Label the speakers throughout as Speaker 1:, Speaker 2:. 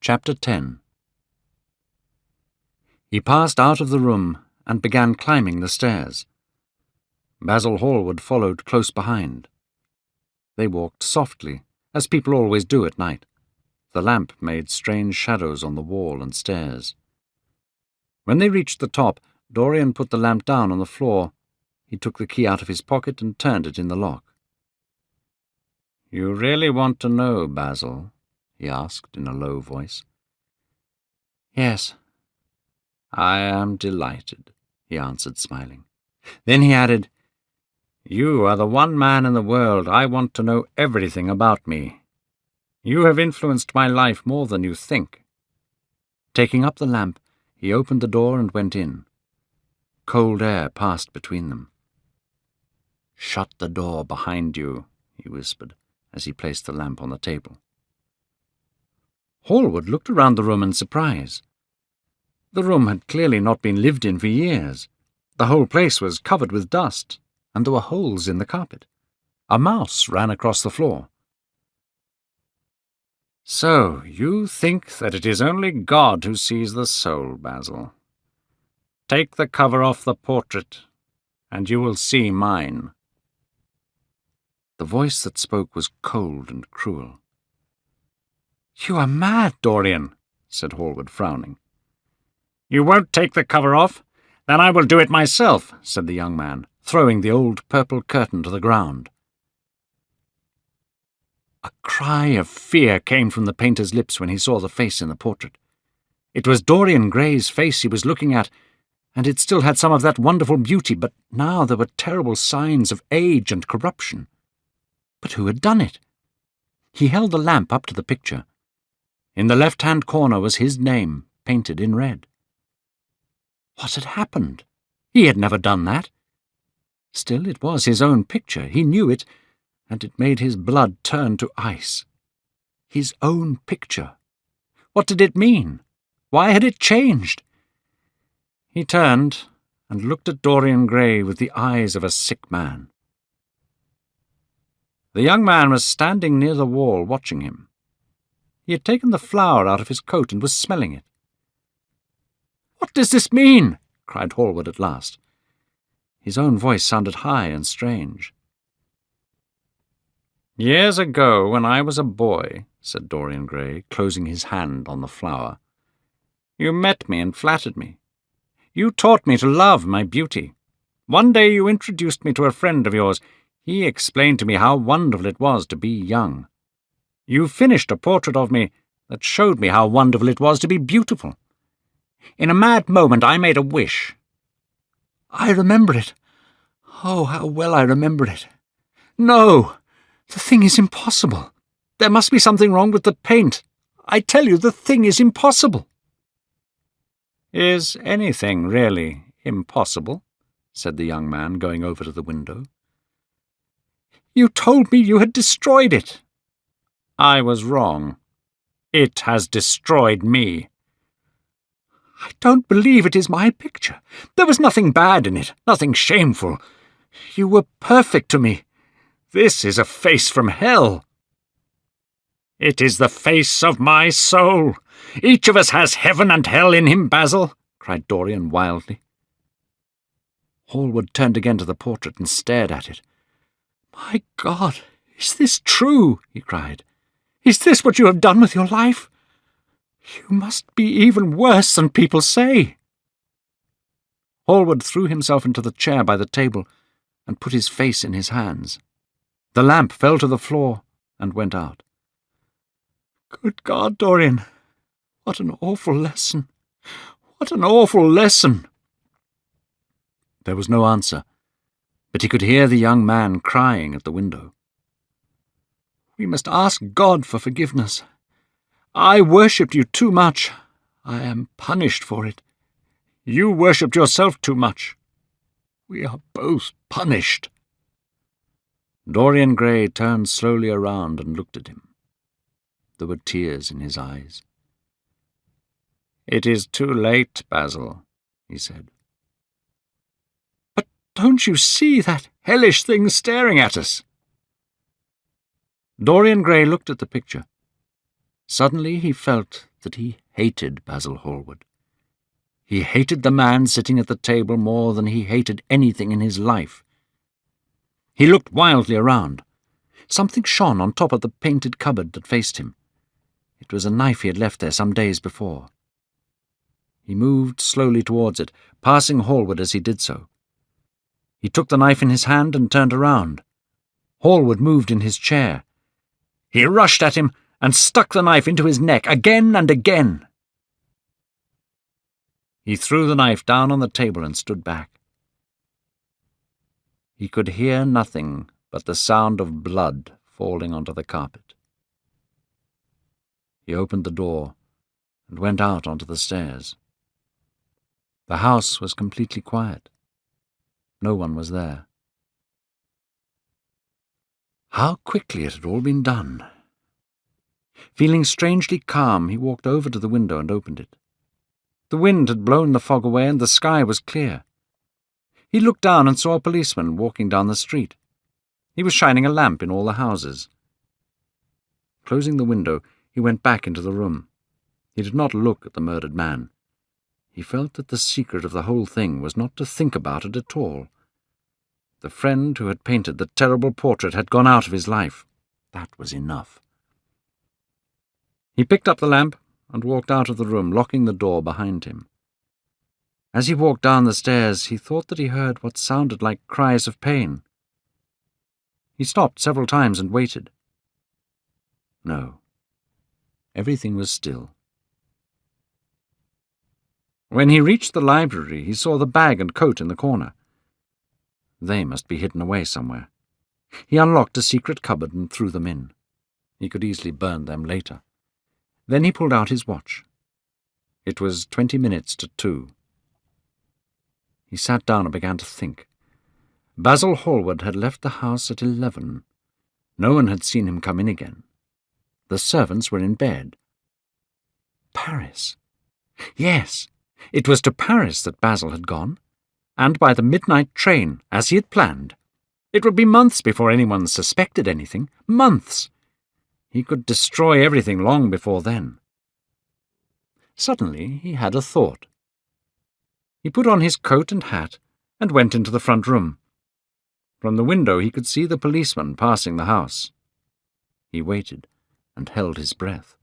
Speaker 1: Chapter 10. He passed out of the room and began climbing the stairs. Basil Hallward followed close behind. They walked softly, as people always do at night. The lamp made strange shadows on the wall and stairs. When they reached the top, Dorian put the lamp down on the floor. He took the key out of his pocket and turned it in the lock. "You really want to know, Basil?" he asked in a low voice. "Yes." "I am delighted," he answered, smiling. Then he added, "You are the one man in the world I want to know everything about me. You have influenced my life more than you think." Taking up the lamp, he opened the door and went in. Cold air passed between them. "Shut the door behind you," he whispered, as he placed the lamp on the table. Hallward looked around the room in surprise. The room had clearly not been lived in for years. The whole place was covered with dust, and there were holes in the carpet. A mouse ran across the floor. "So, you think that it is only God who sees the soul, Basil. Take the cover off the portrait, and you will see mine." The voice that spoke was cold and cruel. "You are mad, Dorian," said Hallward, frowning. "You won't take the cover off? Then I will do it myself," said the young man, throwing the old purple curtain to the ground. A cry of fear came from the painter's lips when he saw the face in the portrait. It was Dorian Gray's face he was looking at, and it still had some of that wonderful beauty, but now there were terrible signs of age and corruption. But who had done it? He held the lamp up to the picture. In the left-hand corner was his name, painted in red. What had happened? He had never done that. Still, it was his own picture. He knew it, and it made his blood turn to ice. His own picture. What did it mean? Why had it changed? He turned and looked at Dorian Gray with the eyes of a sick man. The young man was standing near the wall watching him. He had taken the flower out of his coat and was smelling it. "What does this mean?" cried Hallward at last. His own voice sounded high and strange. "Years ago, when I was a boy," said Dorian Gray, closing his hand on the flower, "you met me and flattered me. You taught me to love my beauty. One day you introduced me to a friend of yours. He explained to me how wonderful it was to be young. You finished a portrait of me that showed me how wonderful it was to be beautiful. In a mad moment I made a wish." "I remember it. Oh, how well I remember it. No, the thing is impossible. There must be something wrong with the paint. I tell you, the thing is impossible." "Is anything really impossible?" said the young man, going over to the window. "You told me you had destroyed it." "I was wrong. It has destroyed me." "I don't believe it is my picture. There was nothing bad in it, nothing shameful. You were perfect to me. This is a face from hell." "It is the face of my soul. Each of us has heaven and hell in him, Basil," cried Dorian wildly. Hallward turned again to the portrait and stared at it. "My God, is this true?" he cried. "Is this what you have done with your life? You must be even worse than people say." Hallward threw himself into the chair by the table and put his face in his hands. The lamp fell to the floor and went out. "Good God, Dorian, what an awful lesson! What an awful lesson!" There was no answer, but he could hear the young man crying at the window. "We must ask God for forgiveness. I worshipped you too much. I am punished for it. You worshipped yourself too much. We are both punished." Dorian Gray turned slowly around and looked at him. There were tears in his eyes. "It is too late, Basil," he said. "But don't you see that hellish thing staring at us?" Dorian Gray looked at the picture. Suddenly he felt that he hated Basil Hallward. He hated the man sitting at the table more than he hated anything in his life. He looked wildly around. Something shone on top of the painted cupboard that faced him. It was a knife he had left there some days before. He moved slowly towards it, passing Hallward as he did so. He took the knife in his hand and turned around. Hallward moved in his chair. He rushed at him and stuck the knife into his neck again and again. He threw the knife down on the table and stood back. He could hear nothing but the sound of blood falling onto the carpet. He opened the door and went out onto the stairs. The house was completely quiet. No one was there. How quickly it had all been done! Feeling strangely calm, he walked over to the window and opened it. The wind had blown the fog away and the sky was clear. He looked down and saw a policeman walking down the street. He was shining a lamp in all the houses. Closing the window, he went back into the room. He did not look at the murdered man. He felt that the secret of the whole thing was not to think about it at all. The friend who had painted the terrible portrait had gone out of his life. That was enough. He picked up the lamp and walked out of the room, locking the door behind him. As he walked down the stairs, he thought that he heard what sounded like cries of pain. He stopped several times and waited. No. Everything was still. When he reached the library, he saw the bag and coat in the corner. They must be hidden away somewhere. He unlocked a secret cupboard and threw them in. He could easily burn them later. Then he pulled out his watch. It was 20 minutes to 2. He sat down and began to think. Basil Hallward had left the house at 11. No one had seen him come in again. The servants were in bed. Paris. Yes, it was to Paris that Basil had gone, and by the midnight train, as he had planned. It would be months before anyone suspected anything. Months! He could destroy everything long before then. Suddenly he had a thought. He put on his coat and hat and went into the front room. From the window he could see the policeman passing the house. He waited and held his breath.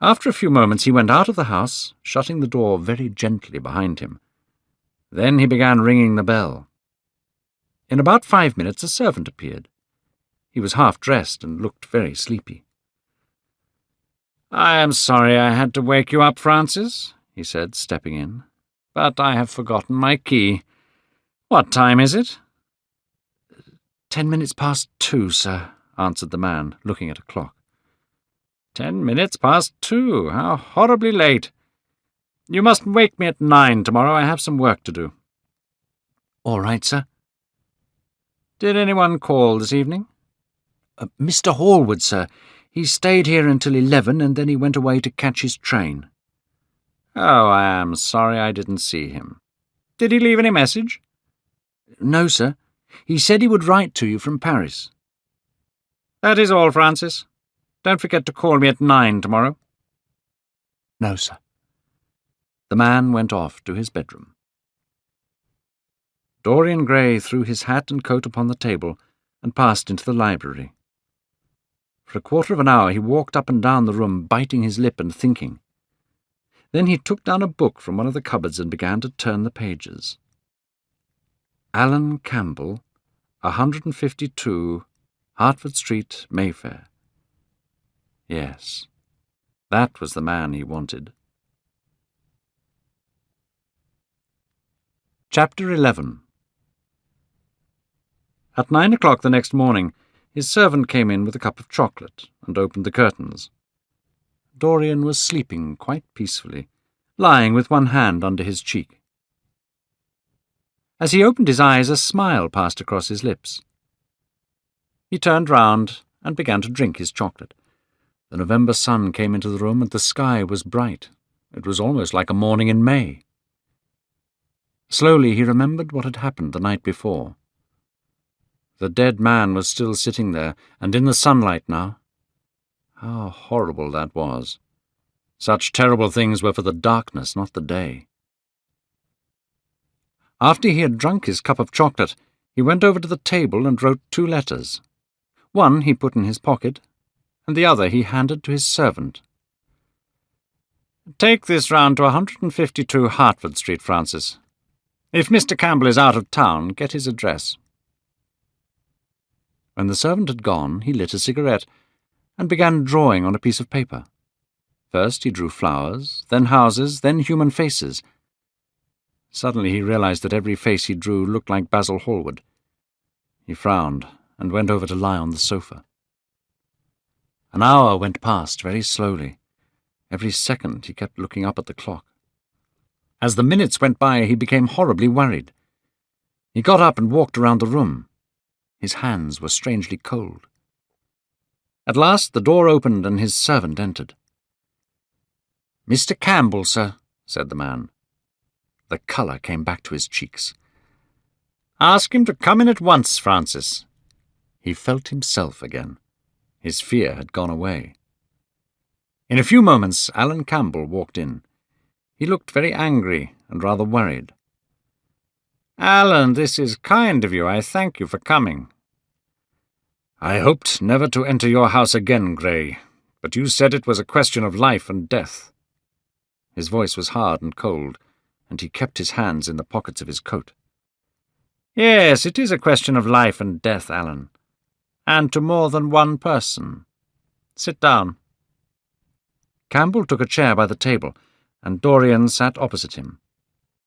Speaker 1: After a few moments he went out of the house, shutting the door very gently behind him. Then he began ringing the bell. In about 5 minutes a servant appeared. He was half-dressed and looked very sleepy. "I am sorry I had to wake you up, Francis," he said, stepping in, "but I have forgotten my key. What time is it?" 10 minutes past 2, sir," answered the man, looking at a clock. 10 minutes past 2. How horribly late. You must wake me at 9 tomorrow. I have some work to do." "All right, sir." "Did anyone call this evening?" "Mr. Hallward, sir. He stayed here until 11 and then he went away to catch his train." "Oh, I am sorry I didn't see him. Did he leave any message?" "No, sir. He said he would write to you from Paris." "That is all, Francis. Don't forget to call me at 9 tomorrow." "No, sir." The man went off to his bedroom. Dorian Gray threw his hat and coat upon the table and passed into the library. For a quarter of an hour he walked up and down the room, biting his lip and thinking. Then he took down a book from one of the cupboards and began to turn the pages. Alan Campbell, 152, Hertford Street, Mayfair. Yes, that was the man he wanted. Chapter 11. At 9 o'clock the next morning, his servant came in with a cup of chocolate and opened the curtains. Dorian was sleeping quite peacefully, lying with one hand under his cheek. As he opened his eyes, a smile passed across his lips. He turned round and began to drink his chocolate. The November sun came into the room and the sky was bright. It was almost like a morning in May. Slowly he remembered what had happened the night before. The dead man was still sitting there, and in the sunlight now. How horrible that was. Such terrible things were for the darkness, not the day. After he had drunk his cup of chocolate, he went over to the table and wrote 2 letters. One he put in his pocket, and the other he handed to his servant. "Take this round to 152 Hertford Street, Francis. If Mr. Campbell is out of town, get his address." When the servant had gone, he lit a cigarette and began drawing on a piece of paper. First he drew flowers, then houses, then human faces. Suddenly he realized that every face he drew looked like Basil Hallward. He frowned and went over to lie on the sofa. An hour went past very slowly. Every second he kept looking up at the clock. As the minutes went by, he became horribly worried. He got up and walked around the room. His hands were strangely cold. At last the door opened and his servant entered. "Mr. Campbell, sir," said the man. The colour came back to his cheeks. "Ask him to come in at once, Francis." He felt himself again. His fear had gone away. In a few moments Alan Campbell walked in. He looked very angry and rather worried. "Alan, this is kind of you. I thank you for coming." "I hoped never to enter your house again, Gray, but you said it was a question of life and death." His voice was hard and cold, and he kept his hands in the pockets of his coat. "Yes, it is a question of life and death, Alan, and to more than one person. Sit down." Campbell took a chair by the table, and Dorian sat opposite him.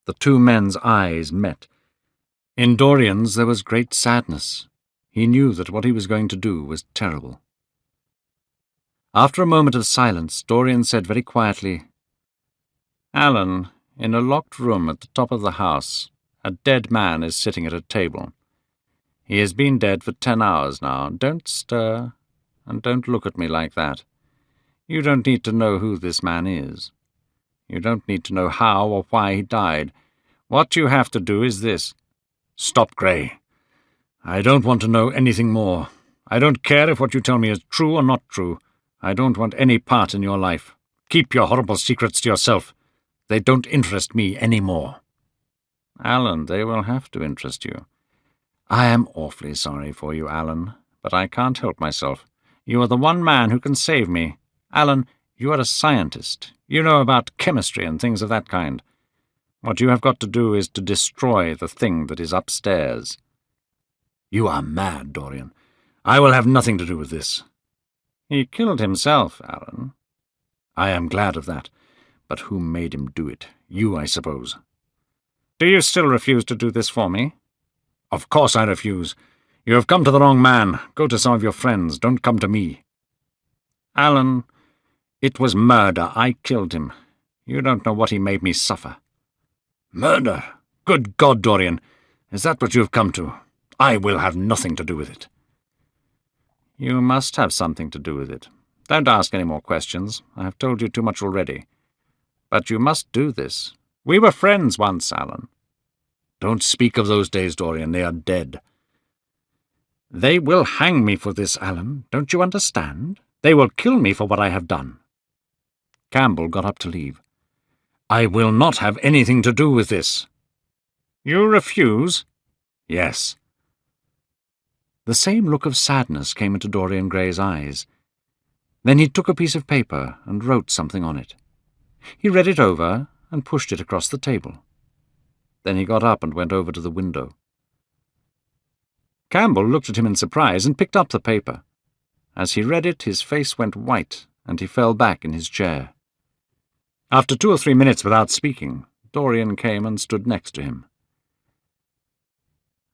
Speaker 1: The 2 men's eyes met. In Dorian's there was great sadness. He knew that what he was going to do was terrible. After a moment of silence, Dorian said very quietly, "Alan, in a locked room at the top of the house, a dead man is sitting at a table. He has been dead for 10 hours now. Don't stir, and don't look at me like that. You don't need to know who this man is. You don't need to know how or why he died. What you have to do is this." "Stop, Gray. I don't want to know anything more. I don't care if what you tell me is true or not true. I don't want any part in your life. Keep your horrible secrets to yourself. They don't interest me any more." "Alan, they will have to interest you." "I am awfully sorry for you, Alan, but I can't help myself. You are the one man who can save me. Alan, you are a scientist. You know about chemistry and things of that kind. What you have got to do is to destroy the thing that is upstairs." "You are mad, Dorian. I will have nothing to do with this." "He killed himself, Alan." "I am glad of that. But who made him do it? You, I suppose." "Do you still refuse to do this for me?" "Of course I refuse. You have come to the wrong man. Go to some of your friends. Don't come to me." "Alan, it was murder. I killed him. You don't know what he made me suffer." "Murder? Good God, Dorian! Is that what you have come to? I will have nothing to do with it." "You must have something to do with it. Don't ask any more questions. I have told you too much already. But you must do this. We were friends once, Alan." "Don't speak of those days, Dorian. They are dead." "They will hang me for this, Alan. Don't you understand? They will kill me for what I have done." Campbell got up to leave. "I will not have anything to do with this." "You refuse?" "Yes." The same look of sadness came into Dorian Gray's eyes. Then he took a piece of paper and wrote something on it. He read it over and pushed it across the table. Then he got up and went over to the window. Campbell looked at him in surprise and picked up the paper. As he read it, his face went white, and he fell back in his chair. After 2 or 3 minutes without speaking, Dorian came and stood next to him.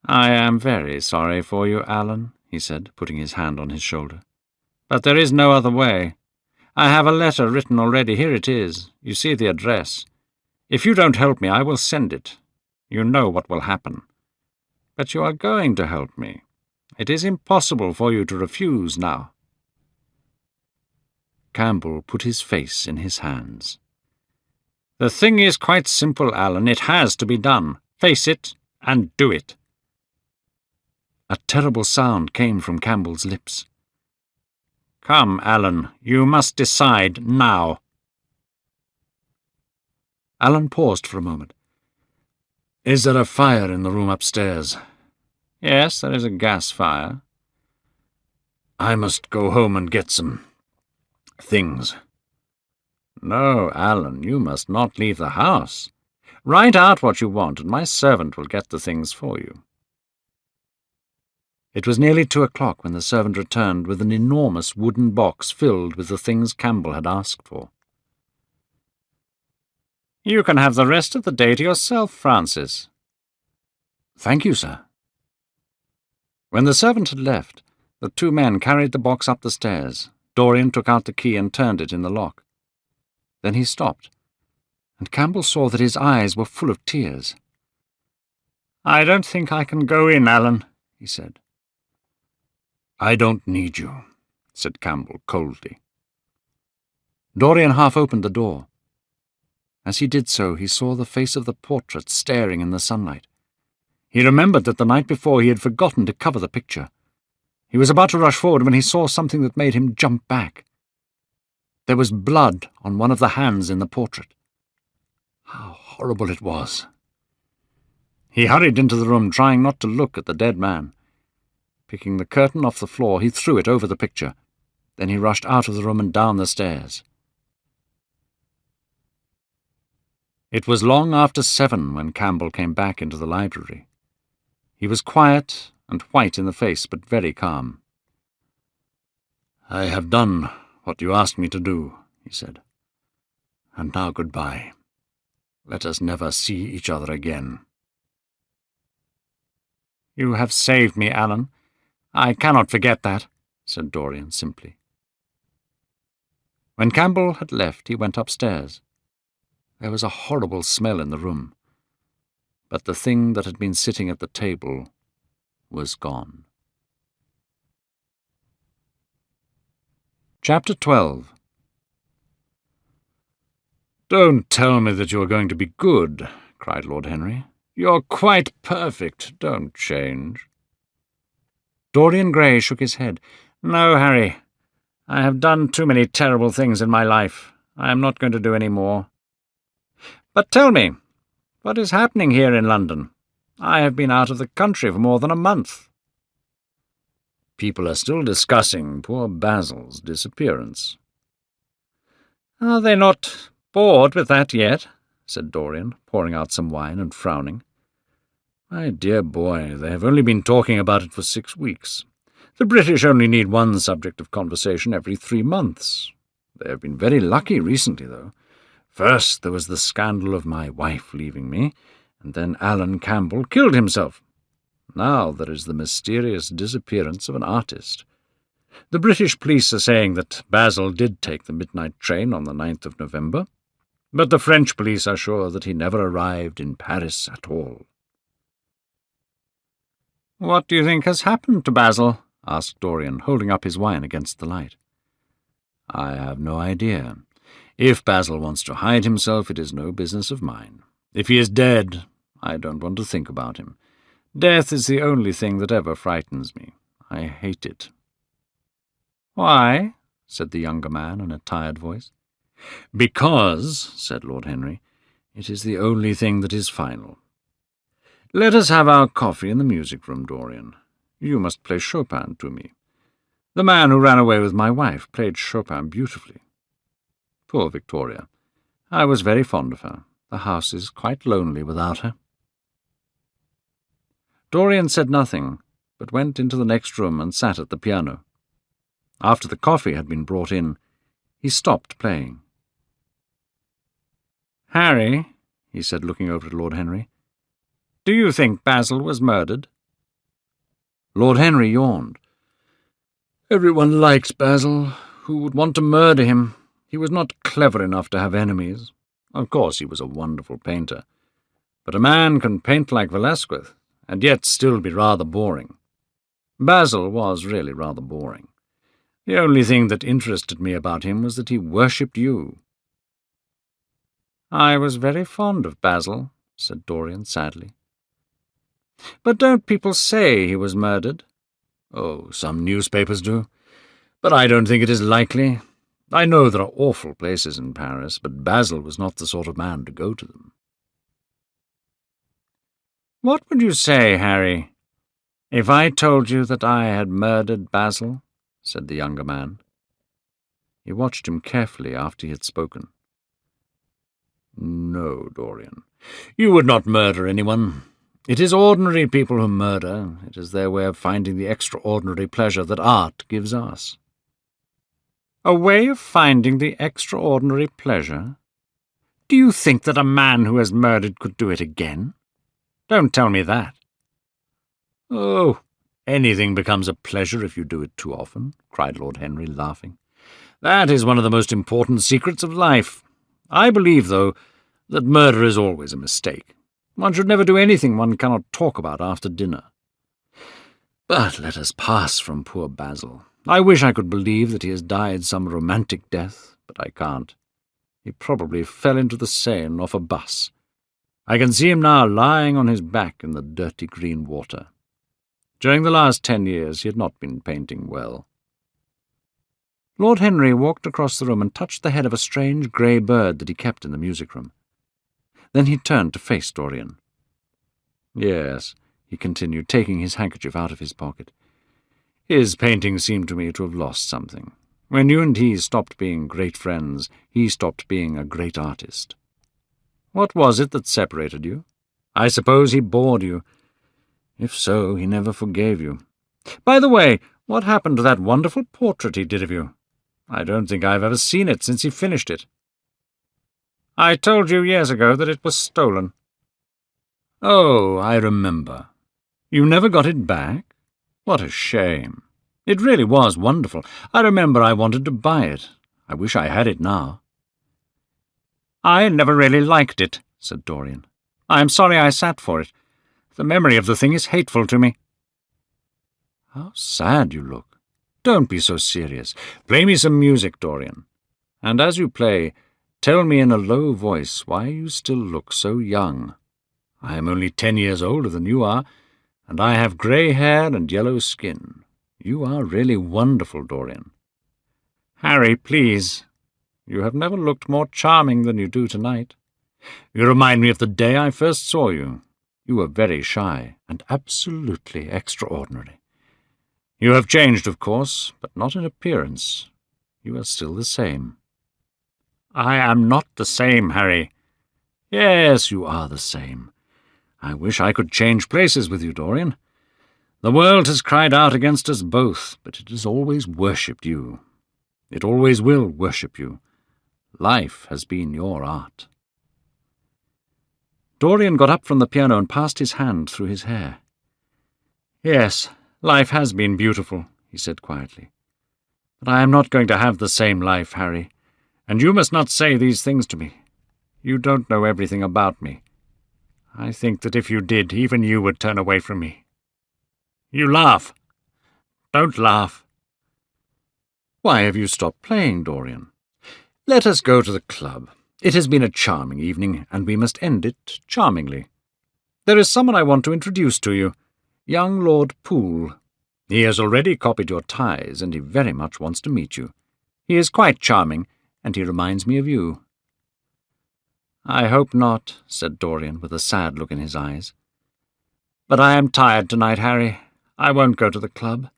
Speaker 1: "I am very sorry for you, Alan," he said, putting his hand on his shoulder. "But there is no other way. I have a letter written already. Here it is. You see the address. If you don't help me, I will send it. You know what will happen. But you are going to help me. It is impossible for you to refuse now." Campbell put his face in his hands. "The thing is quite simple, Alan. It has to be done. Face it and do it." A terrible sound came from Campbell's lips. "Come, Alan, you must decide now." Alan paused for a moment. "Is there a fire in the room upstairs?" "Yes, there is a gas fire." "I must go home and get some things." "No, Alan, you must not leave the house. Write out what you want, and my servant will get the things for you." It was nearly 2 o'clock when the servant returned with an enormous wooden box filled with the things Campbell had asked for. "You can have the rest of the day to yourself, Francis." "Thank you, sir." When the servant had left, the two men carried the box up the stairs. Dorian took out the key and turned it in the lock. Then he stopped, and Campbell saw that his eyes were full of tears. "I don't think I can go in, Alan," he said. "I don't need you," said Campbell coldly. Dorian half opened the door. As he did so, he saw the face of the portrait staring in the sunlight. He remembered that the night before he had forgotten to cover the picture. He was about to rush forward when he saw something that made him jump back. There was blood on one of the hands in the portrait. How horrible it was! He hurried into the room, trying not to look at the dead man. Picking the curtain off the floor, he threw it over the picture. Then he rushed out of the room and down the stairs. It was long after 7 when Campbell came back into the library. He was quiet and white in the face, but very calm. "I have done what you asked me to do," he said. "And now goodbye. Let us never see each other again." "You have saved me, Alan. I cannot forget that," said Dorian simply. When Campbell had left, he went upstairs. There was a horrible smell in the room, but the thing that had been sitting at the table was gone. Chapter 12. "Don't tell me that you are going to be good," cried Lord Henry. "You're quite perfect. Don't change." Dorian Gray shook his head. "No, Harry. I have done too many terrible things in my life. I am not going to do any more. But tell me, what is happening here in London? I have been out of the country for more than a month." "People are still discussing poor Basil's disappearance." "Are they not bored with that yet?" said Dorian, pouring out some wine and frowning. "My dear boy, they have only been talking about it for 6 weeks. The British only need one subject of conversation every 3 months. They have been very lucky recently, though. First there was the scandal of my wife leaving me, and then Alan Campbell killed himself. Now there is the mysterious disappearance of an artist. The British police are saying that Basil did take the midnight train on the 9th of November, but the French police are sure that he never arrived in Paris at all." "What do you think has happened to Basil?" asked Dorian, holding up his wine against the light. "I have no idea. If Basil wants to hide himself, it is no business of mine. If he is dead, I don't want to think about him. Death is the only thing that ever frightens me. I hate it." "Why?" said the younger man in a tired voice. "Because," said Lord Henry, "it is the only thing that is final. Let us have our coffee in the music-room, Dorian. You must play Chopin to me. The man who ran away with my wife played Chopin beautifully. Poor Victoria. I was very fond of her. The house is quite lonely without her." Dorian said nothing, but went into the next room and sat at the piano. After the coffee had been brought in, he stopped playing. "Harry," he said, looking over at Lord Henry, "do you think Basil was murdered?" Lord Henry yawned. "Everyone liked Basil. Who would want to murder him? He was not clever enough to have enemies. Of course he was a wonderful painter. But a man can paint like Velasquez, and yet still be rather boring. Basil was really rather boring. The only thing that interested me about him was that he worshipped you." "I was very fond of Basil," said Dorian sadly. "But don't people say he was murdered?" "Oh, some newspapers do. But I don't think it is likely. I know there are awful places in Paris, but Basil was not the sort of man to go to them. What would you say, Harry, if I told you that I had murdered Basil? Said the younger man. He watched him carefully after he had spoken. No, Dorian, you would not murder anyone. It is ordinary people who murder. It is their way of finding the extraordinary pleasure that art gives us. A way of finding the extraordinary pleasure? Do you think that a man who has murdered could do it again? Don't tell me that. Oh, anything becomes a pleasure if you do it too often, cried Lord Henry, laughing. That is one of the most important secrets of life. I believe, though, that murder is always a mistake. One should never do anything one cannot talk about after dinner. But let us pass from poor Basil. I wish I could believe that he has died some romantic death, but I can't. He probably fell into the Seine off a bus. I can see him now lying on his back in the dirty green water. During the last 10 years he had not been painting well. Lord Henry walked across the room and touched the head of a strange grey bird that he kept in the music-room. Then he turned to face Dorian. Yes, he continued, taking his handkerchief out of his pocket. His painting seemed to me to have lost something. When you and he stopped being great friends, he stopped being a great artist. What was it that separated you? I suppose he bored you. If so, he never forgave you. By the way, what happened to that wonderful portrait he did of you? I don't think I've ever seen it since he finished it. I told you years ago that it was stolen. Oh, I remember. You never got it back? What a shame. It really was wonderful. I remember I wanted to buy it. I wish I had it now. I never really liked it, said Dorian. I am sorry I sat for it. The memory of the thing is hateful to me. How sad you look. Don't be so serious. Play me some music, Dorian. And as you play, tell me in a low voice why you still look so young. I am only 10 years older than you are, and I have grey hair and yellow skin. You are really wonderful, Dorian. Harry, please. You have never looked more charming than you do tonight. You remind me of the day I first saw you. You were very shy and absolutely extraordinary. You have changed, of course, but not in appearance. You are still the same. I am not the same, Harry. Yes, you are the same. I wish I could change places with you, Dorian. The world has cried out against us both, but it has always worshipped you. It always will worship you. Life has been your art. Dorian got up from the piano and passed his hand through his hair. Yes, life has been beautiful, he said quietly. But I am not going to have the same life, Harry, and you must not say these things to me. You don't know everything about me. I think that if you did, even you would turn away from me. You laugh. Don't laugh. Why have you stopped playing, Dorian? Let us go to the club. It has been a charming evening, and we must end it charmingly. There is someone I want to introduce to you, young Lord Poole. He has already copied your ties, and he very much wants to meet you. He is quite charming, and he reminds me of you. I hope not, said Dorian, with a sad look in his eyes. But I am tired tonight, Harry. I won't go to the club.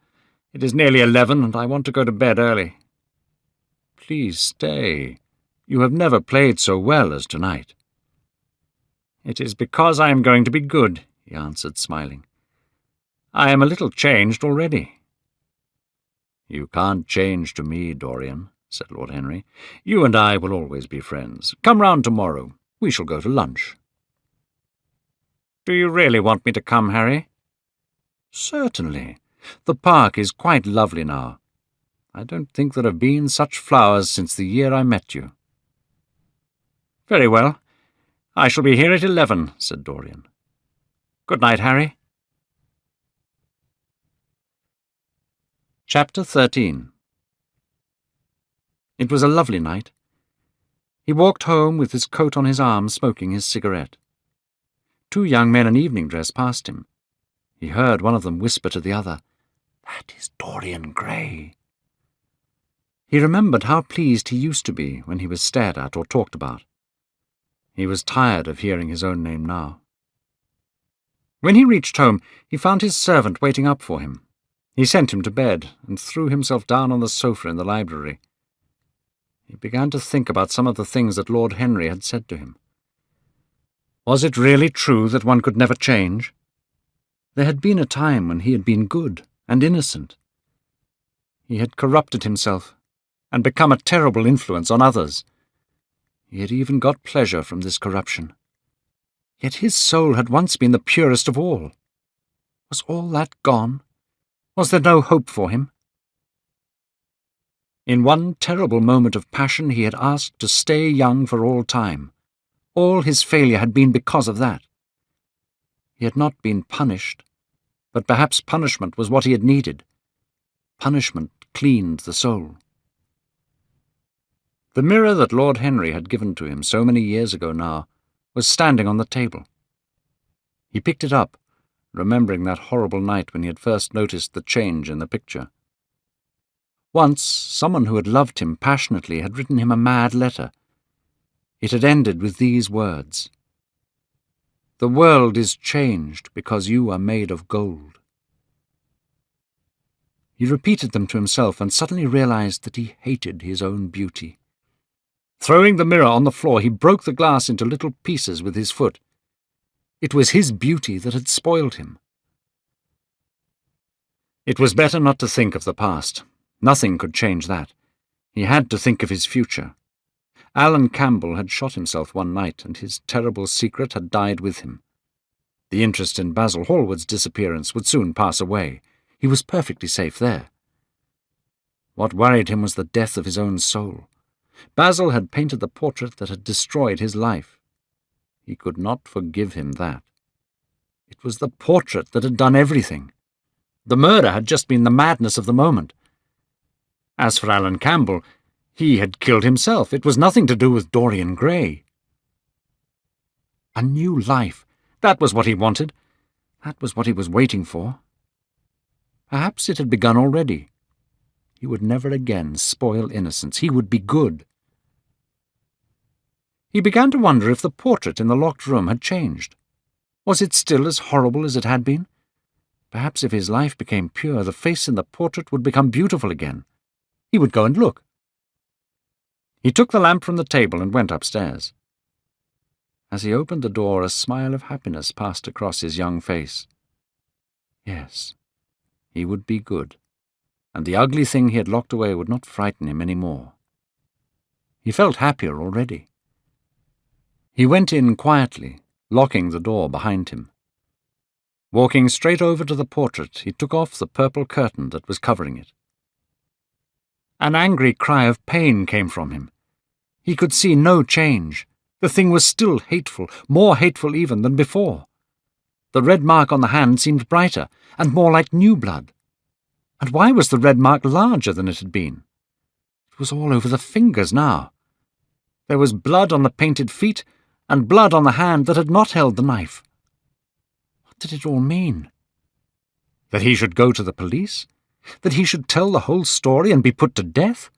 Speaker 1: It is nearly 11, and I want to go to bed early. Please stay. You have never played so well as tonight. It is because I am going to be good, he answered, smiling. I am a little changed already. You can't change to me, Dorian, said Lord Henry. You and I will always be friends. Come round tomorrow. We shall go to lunch. Do you really want me to come, Harry? Certainly. The park is quite lovely now. I don't think there have been such flowers since the year I met you. Very well. I shall be here at 11, said Dorian. Good night, Harry. Chapter 13. It was a lovely night. He walked home with his coat on his arm, smoking his cigarette. 2 young men in evening dress passed him. He heard one of them whisper to the other, "That is Dorian Gray." He remembered how pleased he used to be when he was stared at or talked about. He was tired of hearing his own name now. When he reached home, he found his servant waiting up for him. He sent him to bed and threw himself down on the sofa in the library. He began to think about some of the things that Lord Henry had said to him. Was it really true that one could never change? There had been a time when he had been good and innocent. He had corrupted himself and become a terrible influence on others. He had even got pleasure from this corruption. Yet his soul had once been the purest of all. Was all that gone? Was there no hope for him? In one terrible moment of passion he had asked to stay young for all time. All his failure had been because of that. He had not been punished, but perhaps punishment was what he had needed. Punishment cleaned the soul. The mirror that Lord Henry had given to him so many years ago now was standing on the table. He picked it up, remembering that horrible night when he had first noticed the change in the picture. Once, someone who had loved him passionately had written him a mad letter. It had ended with these words: "The world is changed because you are made of gold." He repeated them to himself and suddenly realized that he hated his own beauty. Throwing the mirror on the floor, he broke the glass into little pieces with his foot. It was his beauty that had spoiled him. It was better not to think of the past. Nothing could change that. He had to think of his future. Alan Campbell had shot himself one night, and his terrible secret had died with him. The interest in Basil Hallward's disappearance would soon pass away. He was perfectly safe there. What worried him was the death of his own soul. Basil had painted the portrait that had destroyed his life. He could not forgive him that. It was the portrait that had done everything. The murder had just been the madness of the moment. As for Alan Campbell, he had killed himself. It was nothing to do with Dorian Gray. A new life. That was what he wanted. That was what he was waiting for. Perhaps it had begun already. He would never again spoil innocence. He would be good. He began to wonder if the portrait in the locked room had changed. Was it still as horrible as it had been? Perhaps if his life became pure, the face in the portrait would become beautiful again. He would go and look. He took the lamp from the table and went upstairs. As he opened the door, a smile of happiness passed across his young face. Yes, he would be good, and the ugly thing he had locked away would not frighten him any more. He felt happier already. He went in quietly, locking the door behind him. Walking straight over to the portrait, he took off the purple curtain that was covering it. An angry cry of pain came from him. He could see no change. The thing was still hateful, more hateful even than before. The red mark on the hand seemed brighter, and more like new blood. And why was the red mark larger than it had been? It was all over the fingers now. There was blood on the painted feet, and blood on the hand that had not held the knife. What did it all mean? That he should go to the police? That he should tell the whole story and be put to death?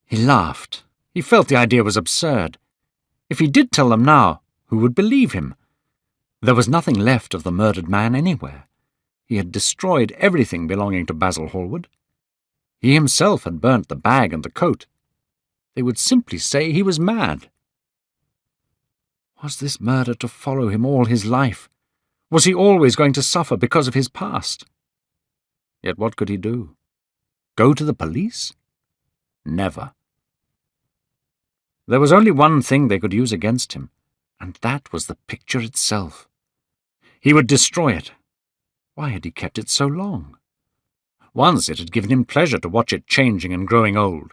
Speaker 1: He laughed. He felt the idea was absurd. If he did tell them now, who would believe him? There was nothing left of the murdered man anywhere. He had destroyed everything belonging to Basil Hallward. He himself had burnt the bag and the coat. They would simply say he was mad. Was this murder to follow him all his life? Was he always going to suffer because of his past? Yet what could he do? Go to the police? Never. There was only one thing they could use against him, and that was the picture itself. He would destroy it. Why had he kept it so long? Once it had given him pleasure to watch it changing and growing old.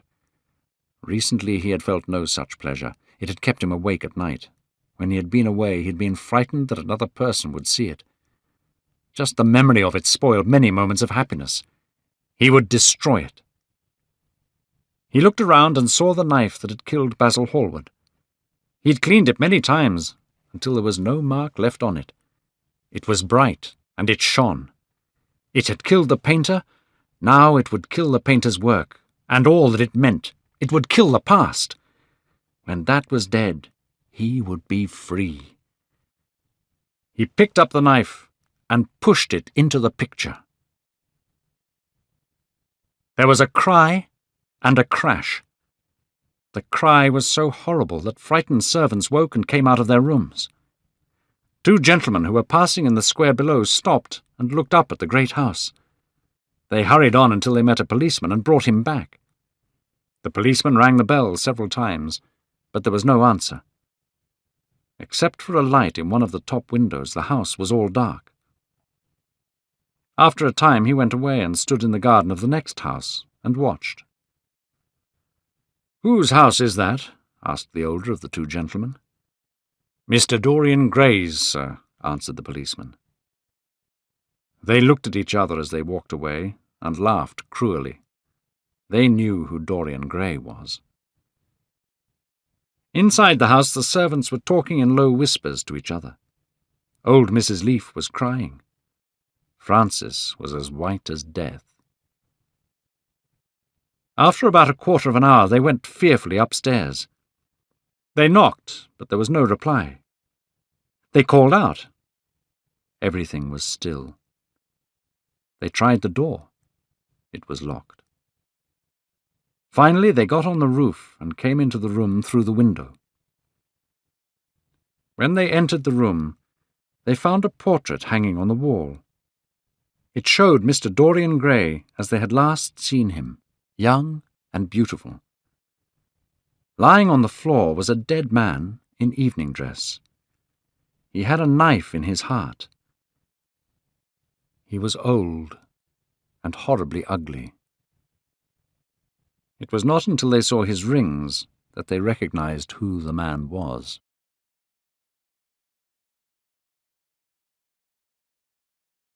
Speaker 1: Recently he had felt no such pleasure. It had kept him awake at night. When he had been away, he had been frightened that another person would see it. Just the memory of it spoiled many moments of happiness. He would destroy it. He looked around and saw the knife that had killed Basil Hallward. He had cleaned it many times, until there was no mark left on it. It was bright, and it shone. It had killed the painter. Now it would kill the painter's work, and all that it meant. It would kill the past. When that was dead, he would be free. He picked up the knife and pushed it into the picture. There was a cry and a crash. The cry was so horrible that frightened servants woke and came out of their rooms. Two gentlemen who were passing in the square below stopped and looked up at the great house. They hurried on until they met a policeman and brought him back. The policeman rang the bell several times, but there was no answer. Except for a light in one of the top windows, the house was all dark. After a time he went away and stood in the garden of the next house and watched. "Whose house is that?" asked the older of the two gentlemen. "Mr. Dorian Gray's, sir," answered the policeman. They looked at each other as they walked away and laughed cruelly. They knew who Dorian Gray was. Inside the house the servants were talking in low whispers to each other. Old Mrs. Leaf was crying. Francis was as white as death. After about a quarter of an hour they went fearfully upstairs. They knocked, but there was no reply. They called out. Everything was still. They tried the door. It was locked. Finally they got on the roof and came into the room through the window. When they entered the room, they found a portrait hanging on the wall. It showed Mr. Dorian Gray as they had last seen him, young and beautiful. Lying on the floor was a dead man in evening dress. He had a knife in his heart. He was old and horribly ugly. It was not until they saw his rings that they recognized who the man was.